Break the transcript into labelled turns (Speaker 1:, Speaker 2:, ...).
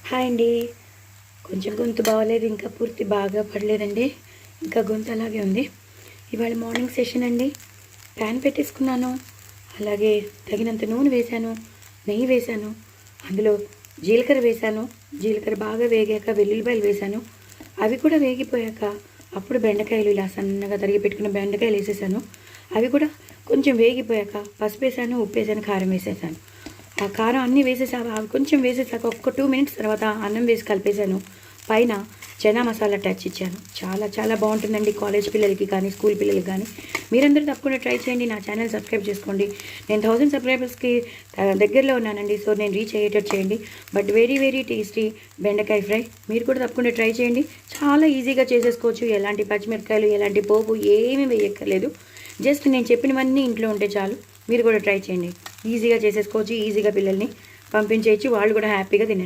Speaker 1: Hi అండి. కొంచెం గొంతు బాగోలేదు, ఇంకా పూర్తి బాగా పడలేదండి. ఇంకా గొంతు అలాగే ఉంది. ఇవాళ మార్నింగ్ సెషన్ అండి. ప్యాన్ పెట్టేసుకున్నాను, అలాగే తగినంత నూనె వేశాను, నెయ్యి వేశాను, అందులో జీలకర్ర వేశాను. జీలకర్ర బాగా వేగాక వెల్లుల్లిపాయలు వేశాను. అవి కూడా వేగిపోయాక అప్పుడు బెండకాయలు ఇలా సన్నగా తరిగి పెట్టుకున్న బెండకాయలు వేసేసాను. అవి కూడా కొంచెం వేగిపోయాక పసుపు వేసాను, ఉప్పు వేసాను, కారం వేసేసాను. ఆ కారం అన్నీ వేసేసాక అవి కొంచెం వేసేసాక ఒక 2 మినిట్స్ తర్వాత అన్నం వేసి కలిపేశాను. పైన చనా మసాలా టచ్ ఇచ్చాను. చాలా చాలా బాగుంటుందండి కాలేజ్ పిల్లలకి కానీ స్కూల్ పిల్లలకి కానీ. మీరందరూ తప్పకుండా ట్రై చేయండి. నా ఛానల్ సబ్స్క్రైబ్ చేసుకోండి. నేను 1000 సబ్స్క్రైబర్స్కి దగ్గరలో ఉన్నానండి. సో నేను రీచ్ అయ్యేటట్టు చేయండి. బట్ వెరీ వెరీ టేస్టీ బెండకాయ ఫ్రై మీరు కూడా తప్పకుండా ట్రై చేయండి. చాలా ఈజీగా చేసేసుకోవచ్చు. ఎలాంటి పచ్చిమిరపకాయలు ఎలాంటి పోపు ఏమీ వేయక్కర్లేదు. జస్ట్ నేను చెప్పినవన్నీ ఇంట్లో ఉంటే చాలు. మీరు కూడా ట్రై చేయండి. ఈజీగా చేసేసుకోవచ్చు. ఈజీగా పిల్లల్ని పంపించేయచ్చు. వాళ్ళు కూడా హ్యాపీగా తినేస్తారు.